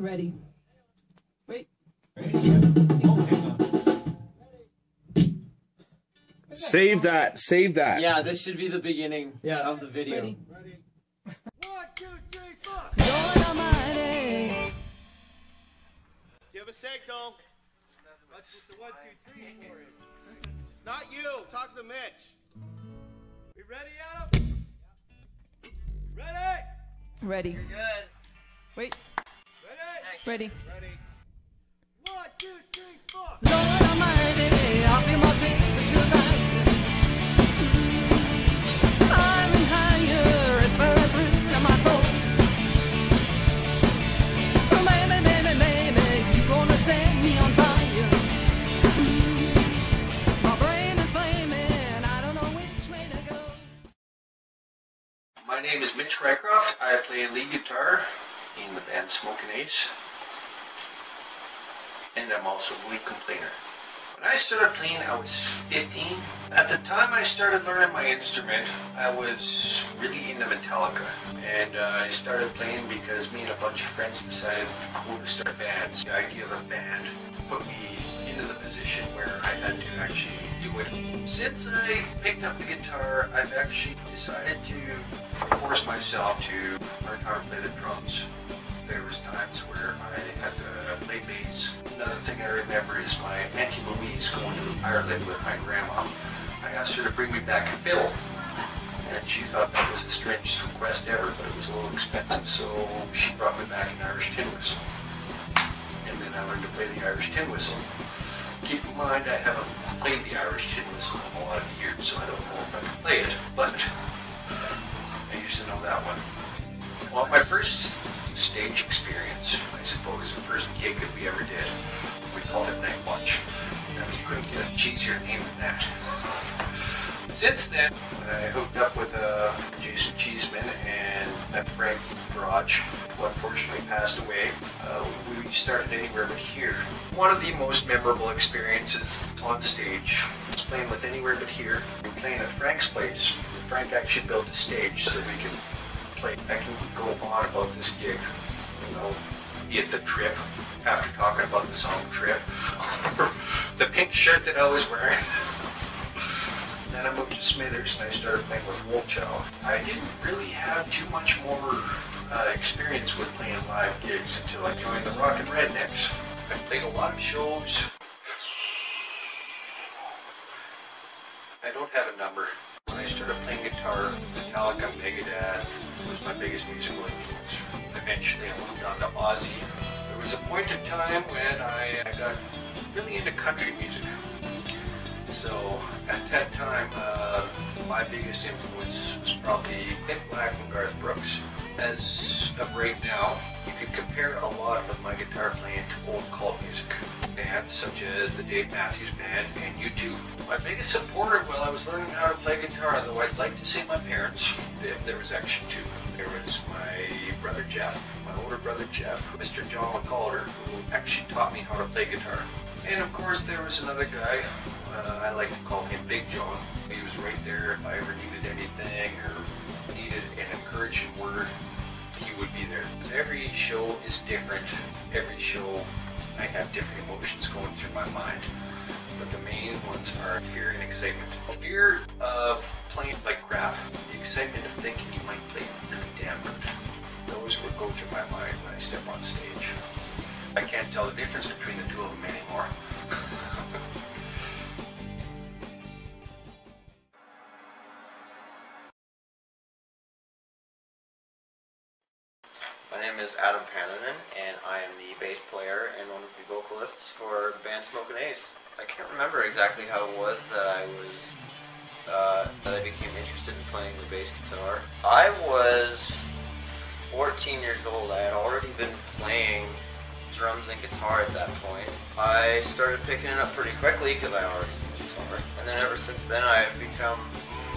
Ready. Wait. Ready? Oh, hang on. Save that. Save that. Yeah, this should be the beginning of the video. Ready. 1, 2, 3, 4. Lord Almighty. Give a signal. That's what the 1, 2, 3 for is. Not you. Talk to Mitch. We ready, Adam? Ready? Ready. You're good. Wait. Ready? Ready. Ready. 1, 2, 3, 4. Lord Almighty, I feel my temperature rising. Higher and higher, it's burning through my soul. Oh, baby, baby, baby, you gonna set me on fire. My brain is flaming, I don't know which way to go. My name is Mitch Rycroft. I play lead guitar in the band Smokin' Ace, and I'm also the lead complainer. When I started playing, I was 15. At the time I started learning my instrument, I was really into Metallica, and I started playing because me and a bunch of friends decided cool to start bands. The idea of a band put me into the position where I had to actually do it. Since I picked up the guitar, I've actually decided to force myself to learn how to play the drums. There was times where I had to play bass. Another thing I remember is my Auntie Louise going to Ireland with my grandma. I asked her to bring me back a fiddle, and she thought that was the strangest request ever, but it was a little expensive, so she brought me back an Irish tin whistle. And then I learned to play the Irish tin whistle. Keep in mind, I haven't played the Irish tin whistle in a lot of years, so I don't know if I can play it, but I used to know that one. Well, my first stage experience, I suppose, the first gig that we ever did, we called it Night Watch. Now, you couldn't get a cheesier name than that. Since then, I hooked up with Jason Cheeseman and met Frank Proj, who unfortunately passed away. We started Anywhere But Here. One of the most memorable experiences on stage was playing with Anywhere But Here. We were playing at Frank's place. Frank actually built a stage so we could play. I can go on about this gig, you know, be it the Trip, after talking about the song Trip, the pink shirt that I was wearing. Then I moved to Smithers and I started playing with Wolfchild. I didn't really have too much more experience with playing live gigs until I joined the Rockin' Rednecks. I played a lot of shows. I don't have a number. When I started playing guitar, Metallica, Megadeth was my biggest musical influence. Eventually I moved on to Ozzy. There was a point in time when I got really into country music. So at that time, my biggest influence was probably Nick Black and Garth Brooks. As of right now, you could compare a lot of my guitar playing to old cult music. Bands such as the Dave Matthews Band and U2. My biggest supporter while I was learning how to play guitar, though I'd like to say my parents, there was actually two. There was my brother Jeff, my older brother Jeff, Mr. John McCalder, who actually taught me how to play guitar. And of course there was another guy, I like to call him Big John. He was right there if I ever needed anything or needed an encouraging word, he would be there. Every show is different. Every show I have different emotions going through my mind, but the main ones are fear and excitement. Fear of playing like crap, the excitement of thinking you might play really damn good. Those would go through my mind when I step on stage. I can't tell the difference between the two of them anymore. My name is Adam Pananen, and I am the bass player and one of the vocalists for the band Smokin' Ace. I can't remember exactly how it was that I became interested in playing the bass guitar. I was 14 years old. I had already been playing drums and guitar at that point. I started picking it up pretty quickly because I already knew guitar, and then ever since then I've become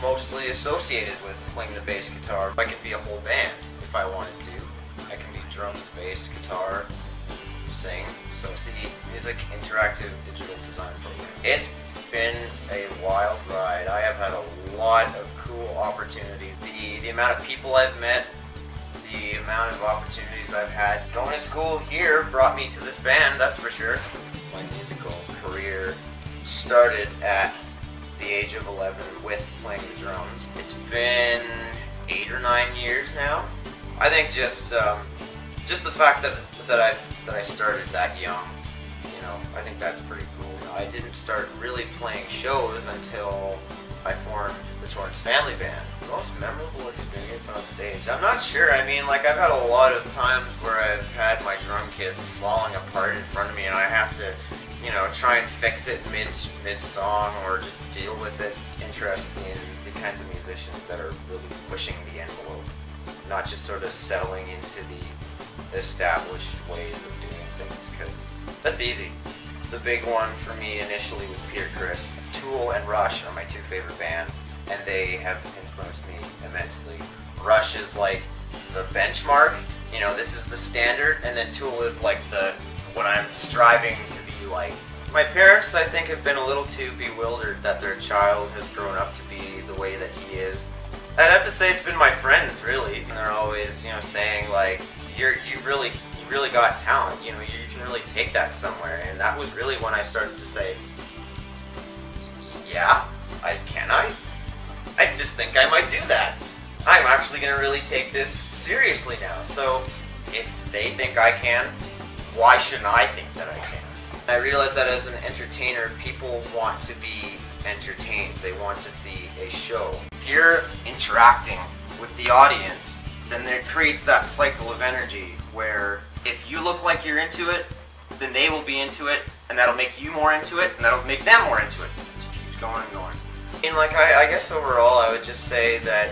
mostly associated with playing the bass guitar. I can be a whole band if I wanted to. I can be drums, bass, guitar, sing. So it's the Music Interactive Digital Design Program. It's been a wild ride. I have had a lot of cool opportunities. The amount of people I've met, the amount of opportunities I've had. Going to school here brought me to this band, that's for sure. My musical career started at the age of 11 with playing the drums. It's been 8 or 9 years now. I think just the fact that I started that young, you know, I think that's pretty cool. I didn't start really playing shows until I formed the Torrance Family Band. Most memorable experience on stage? I'm not sure. I mean, like, I've had a lot of times where I've had my drum kit falling apart in front of me and I have to, you know, try and fix it mid-song or just deal with it. Interest in the kinds of musicians that are really pushing the envelope, not just sort of settling into the established ways of doing things, because that's easy. The big one for me initially was Peter Criss. Tool and Rush are my two favorite bands, and they have influenced me immensely. Rush is like the benchmark, you know, this is the standard, and then Tool is like what I'm striving to be like. My parents, I think, have been a little too bewildered that their child has grown up to be the way that he is. I'd have to say it's been my friends, really. And they're always, you know, saying like, you really got talent, you know, you can really take that somewhere. And that was really when I started to say, yeah, can I? I just think I might do that. I'm actually going to really take this seriously now. So if they think I can, why shouldn't I think that I can? I realize that as an entertainer, people want to be entertained. They want to see a show. If you're interacting with the audience, then there creates that cycle of energy where if you look like you're into it, then they will be into it, and that'll make you more into it, and that'll make them more into it. It just keeps going and going. And like, I guess overall, I would just say that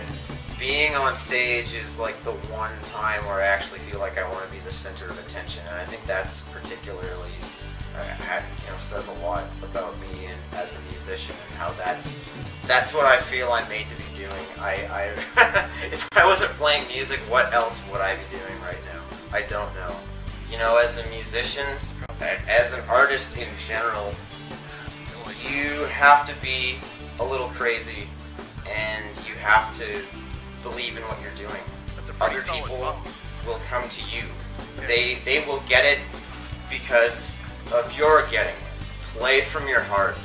being on stage is like the one time where I actually feel like I want to be the center of attention, and I think that's particularly says a lot about me and as a musician and how that's what I feel I'm made to be doing. If I wasn't playing music, what else would I be doing right now? I don't know. You know, as a musician, as an artist in general, you have to be a little crazy and you have to believe in what you're doing. Other people will come to you. They will get it because of your getting it. Play from your heart.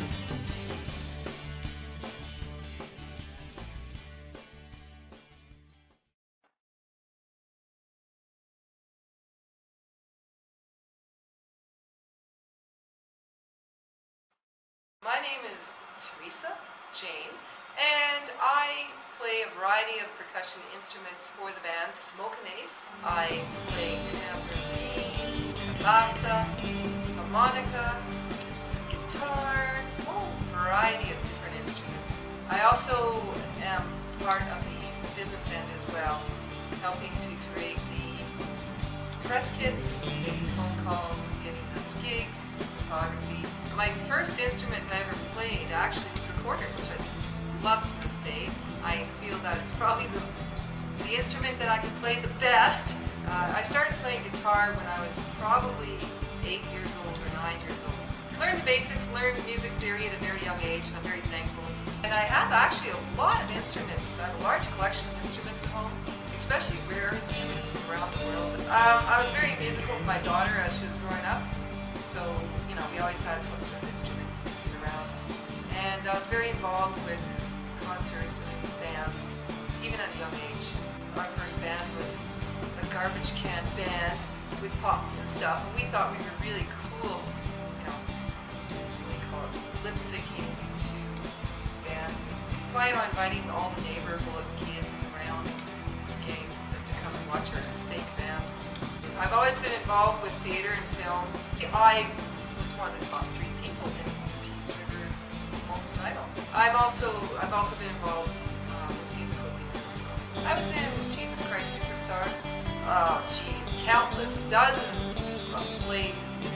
My name is Teresa Jane, and I play a variety of percussion instruments for the band Smoke and Ace. I play tambourine, cabasa, harmonica, some guitar, a whole variety of different instruments. I also am part of the business end as well, helping to create the press kits, making phone calls, getting us gigs, photography. My first instrument I ever played actually was recorder, which I just love to this day. I feel that it's probably the instrument that I can play the best. I started playing guitar when I was probably 8 years old or 9 years old. Learned the basics, learned music theory at a very young age, and I'm very thankful. And I have actually a lot of instruments. I have a large collection of instruments at home, especially rare instruments from around the world. I was very musical with my daughter as she was growing up, so you know, we always had some sort of instrument around. And I was very involved with concerts and bands, even at a young age. Our first band was a garbage can band with pots and stuff, and we thought we were really cool, you know, we call it lip syncing to bands. We plan on inviting all the neighborhood kids around, getting them to come and watch our fake band. I've always been involved with theater and film. I was one of the top 3 people in Peace River Molson Idol. I've also been involved with musical theater as well. I was in Jesus Christ Superstar. Oh gee, countless, dozens of plays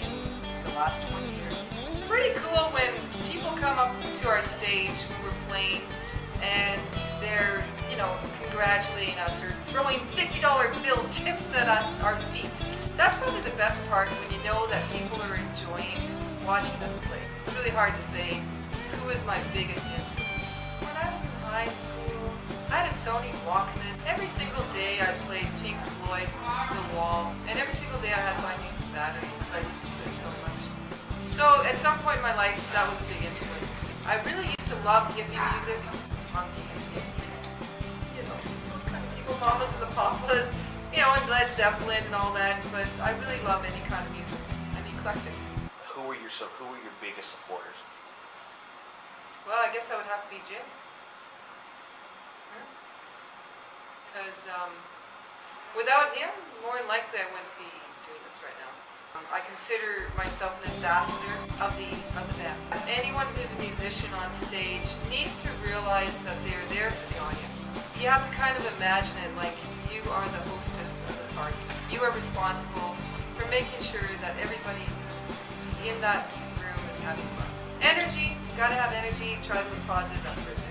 in the last 20 years. It's pretty cool when people come up to our stage when we're playing and they're, you know, congratulating us or throwing $50 bill tips at us, our feet. That's probably the best part, when you know that people are enjoying watching us play. It's really hard to say who is my biggest influence. When I was in high school, I had a Sony Walkman. Every single day I enjoy The Wall. And every single day I had to buy new batteries because I listened to it so much. So at some point in my life, that was a big influence. I really used to love hippie music, monkeys, you know, those kind of people, Mamas and the Papas, you know, and Led Zeppelin and all that. But I really love any kind of music. I'm eclectic. Who were your biggest supporters? Well, I guess that would have to be Jim. Because without him, more than likely I wouldn't be doing this right now. I consider myself an ambassador of the band. Anyone who's a musician on stage needs to realize that they're there for the audience. You have to kind of imagine it like you are the hostess of the party. You are responsible for making sure that everybody in that room is having fun. Energy, gotta have energy, try to be positive, that sort of thing.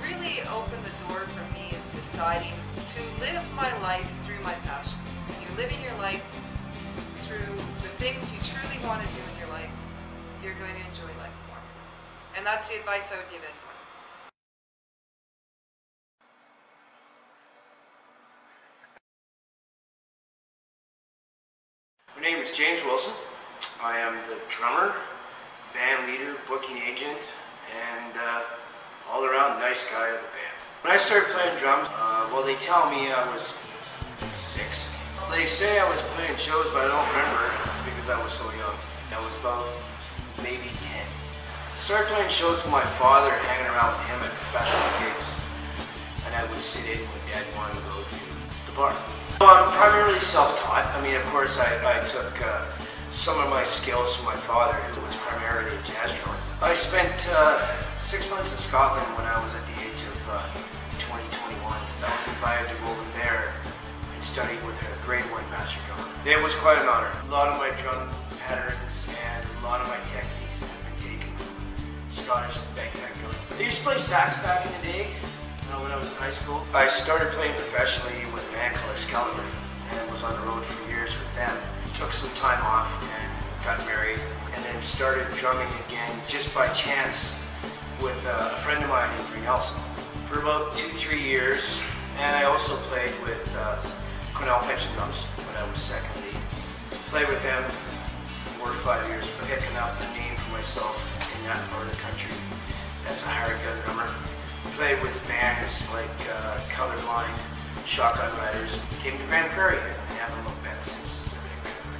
Really opened the door for me is deciding to live my life through my passions. You're living your life through the things you truly want to do in your life, you're going to enjoy life more. And that's the advice I would give anyone. My name is James Wilson. I am the drummer, band leader, booking agent, and all-around nice guy of the band. When I started playing drums, well, they tell me I was 6. They say I was playing shows, but I don't remember because I was so young. I was about maybe 10. I started playing shows with my father, hanging around with him at professional gigs, and I would sit in when Dad wanted to go to the bar. Well, I'm primarily self-taught. I mean, of course, I took some of my skills from my father, who was primarily a jazz drummer. I spent 6 months in Scotland when I was at the age of 20, 21. I was invited to go over there and study with a grade 1 master drummer. It was quite an honor. A lot of my drum patterns and a lot of my techniques have been taken from Scottish bagpipe drumming. I used to play sax back in the day when I was in high school. I started playing professionally with a band called Excalibur and was on the road for years with them. Took some time off and got married and then started drumming again just by chance with a friend of mine named Nelson for about 2-3 years. And I also played with Cornell Pipes and Drums when I was second lead. Played with them 4 or 5 years, picking up the name for myself in that part of the country as a hired gun drummer. Played with bands like Colorblind, Shotgun Riders. Came to Grand Prairie and I haven't looked back since.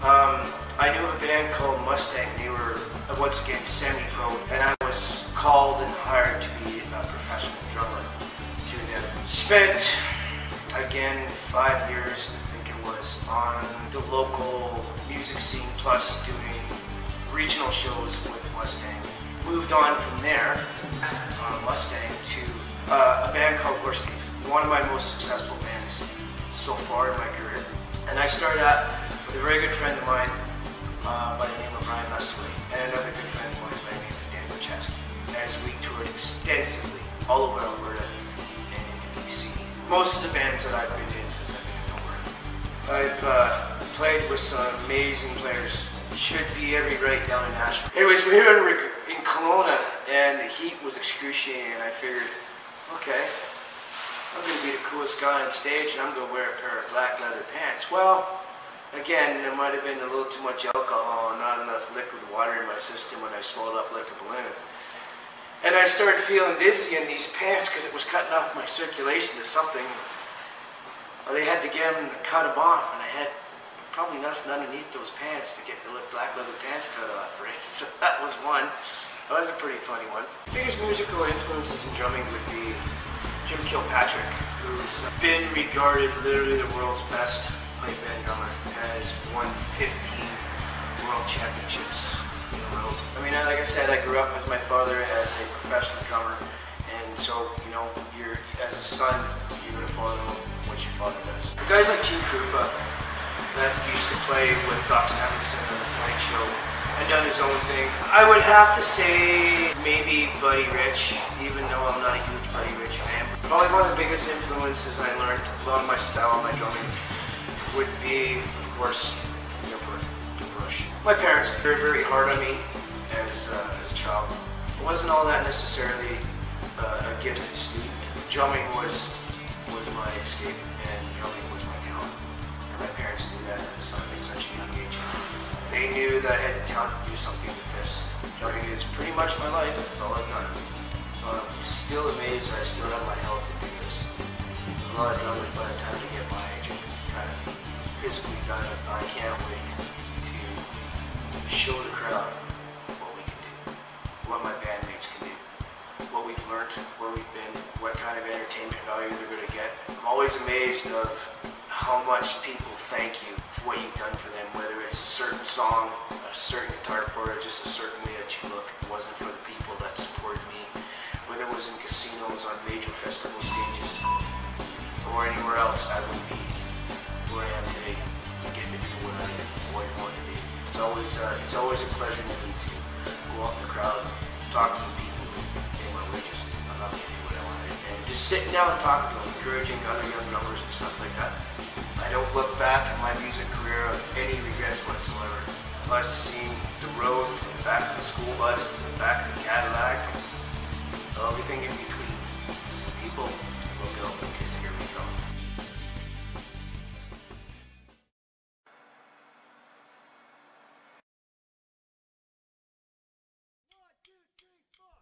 I knew a band called Mustang. They were once again semi-pro, and I was called and hired to be a professional drummer through them. Spent again 5 years, I think it was, on the local music scene, plus doing regional shows with Mustang. Moved on from there, Mustang, to a band called Horse Thief, one of my most successful bands so far in my career. And I started out with a very good friend of mine by the name of Ryan Leslie, and another good friend of mine by the name of Dan Wachowski, as we toured extensively all over Alberta and into BC. Most of the bands that I've been in since I've been in Alberta. I've played with some amazing players. Should be every right down in Nashville. Anyways, we were in Kelowna and the heat was excruciating, and I figured, okay, I'm going to be the coolest guy on stage and I'm going to wear a pair of black leather pants. Well, again, there might have been a little too much alcohol and not enough liquid water in my system when I swelled up like a balloon. And I started feeling dizzy in these pants because it was cutting off my circulation to something. Well, they had to get them to cut them off, and I had probably nothing underneath those pants to get the black leather pants cut off, right? So that was one. That was a pretty funny one. The biggest musical influences in drumming would be Jim Kilpatrick, who's been regarded literally the world's best pipe band drummer, has won 15 world championships in a row. I mean, like I said, I grew up with my father as a professional drummer, and so, you know, as a son, you're going to follow what your father does. Guys like Gene Krupa, that used to play with Doc Samson on The Tonight Show and done his own thing. I would have to say maybe Buddy Rich, even though I'm not a huge Buddy Rich fan. Probably one of the biggest influences I learned a lot of my style, my drumming, would be, of course, Proj. My parents were very hard on me as a child. It wasn't all that necessarily a gifted student. Drumming was my escape, and drumming was my talent. parents knew that at such a young age. They knew that I had the talent to do something with this. Drumming is pretty much my life. That's all I've done. I'm still amazed that I still have my health to do this. A lot of drummers by the time they get my age are kind of physically done it. I can't wait to show the crowd what we can do, what my bandmates can do, what we've learned, where we've been, what kind of entertainment value they're going to get. I'm always amazed of how much people thank you for what you've done for them, whether it's a certain song, a certain guitar chord, or just a certain way that you look. It wasn't for the people that supported me, whether it was in casinos, on major festival stages, or anywhere else, I wouldn't be where I am today, getting to do what I want to do. It's always a pleasure to me to go out in the crowd, talk to the people, and pay my wages. I'm not going to do what I want to do. And just sitting down and talking to them, encouraging other young drummers and stuff like that. I don't look back at my music career with any regrets whatsoever. Plus seeing the road from the back of the school bus to the back of the Cadillac, and everything in between. People, look out, because here we go.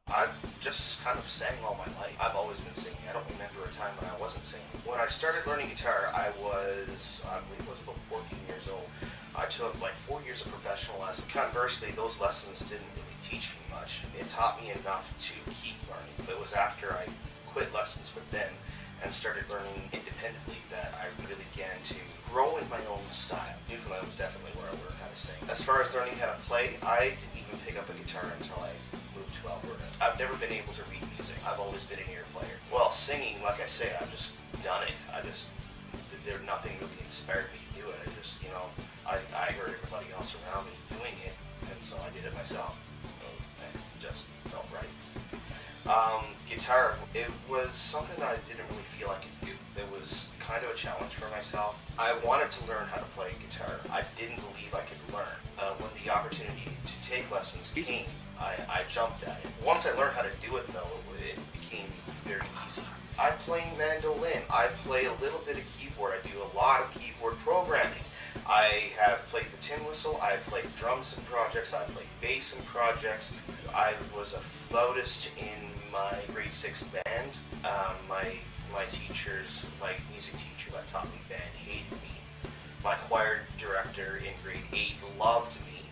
I've just kind of sang all my life. I've always been singing. I don't remember a time when I wasn't singing. When I started learning guitar, I believe it was about 14 years old. I took like 4 years of professional lessons. Conversely, those lessons didn't really teach me much. It taught me enough to keep learning. It was after I quit lessons with them and started learning independently that I really began to grow in my own style. Newfoundland was definitely where I learned how to sing. As far as learning how to play, I didn't even pick up a guitar until I moved to Alberta. I've never been able to read music. I've always been an ear player. Well, singing, like I say, I've just done it. There's nothing really inspired me to do it. I heard everybody else around me doing it, and so I did it myself. And it just felt right. Guitar, it was something that I didn't really feel I could do. It was kind of a challenge for myself. I wanted to learn how to play guitar. I didn't believe I could learn. When the opportunity to take lessons came, I jumped at it. Once I learned how to do it though, it became very easy. I play mandolin. I play a little bit of keyboard. I do a lot of keyboard programming. I have played the tin whistle. I have played drums in projects. I played bass in projects. I was a flautist in my grade 6 band. My teachers, my music teacher that taught me band, hated me. My choir director in grade 8 loved me,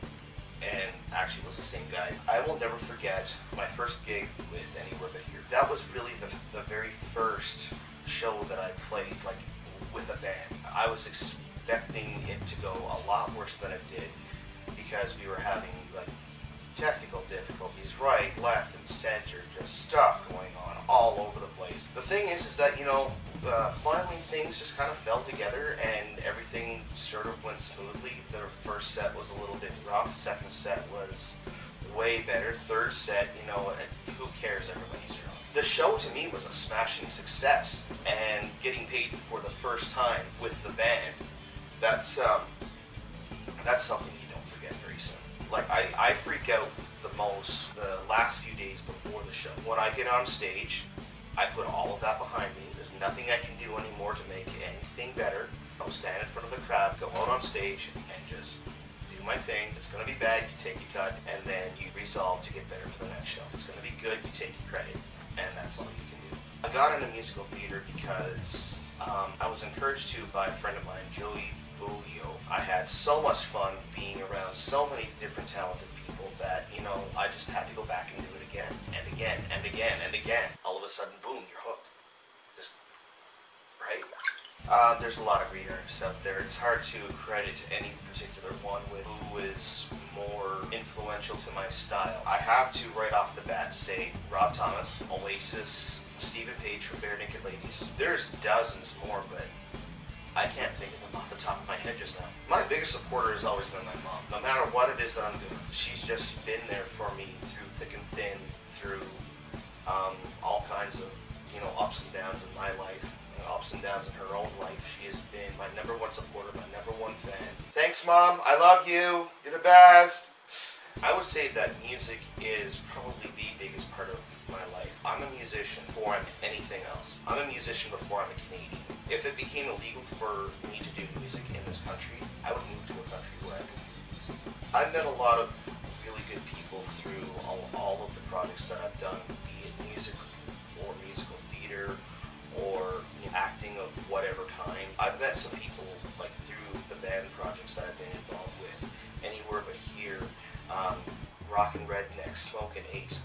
and actually was the same guy. I will never forget my first gig with Anywhere But Here. That was really the very first show that I played like with a band. I was expecting it to go a lot worse than it did because we were having like technical difficulties, right, left, and center, just stuff going on all over the place. The thing is that, finally things just kind of fell together and everything sort of went smoothly. The first set was a little bit rough, second set was way better, third set, who cares, everybody's drunk. The show to me was a smashing success, and getting paid for the first time with the band, that's something you don't forget very soon. Like, I freak out the most the last few days before the show. When I get on stage, I put all of that behind me. There's nothing I can do anymore to make anything better. I'll stand in front of the crowd, go out on stage, and just do my thing. It's going to be bad, you take your cut, and then you resolve to get better for the next show. It's going to be good, you take your credit, and that's all you can do. I got into musical theater because I was encouraged to by a friend of mine, Joey Bolio. I had so much fun being around so many different talented people that, I just had to go back and do it again, and again, and again, and again. All of a sudden, boom, you're hooked. Just, right? There's a lot of great artists out there. It's hard to credit any particular one with who is more influential to my style. I have to, right off the bat, say Rob Thomas, Oasis, Stephen Page from Bare Naked Ladies. There's dozens more, but I can't think of them off the top of my head just now. My biggest supporter has always been my mom. No matter what it is that I'm doing, she's just been there for me through thick and thin, through all kinds of, ups and downs in my life, ups and downs in her own life. She has been my #1 supporter, my #1 fan. Thanks, Mom. I love you. You're the best. I would say that music is probably the biggest part of my life. I'm a musician before I'm anything else. I'm a musician before I'm a Canadian. If it became illegal for me to do music in this country, I would move to a country where I could. I've met a lot of really good people through all of the projects that I've done, be it music or musical theater or acting of whatever kind. I've met some people like through the band projects that I've been involved with, anywhere but here. Rockin' Redneck, Smokin' Ace,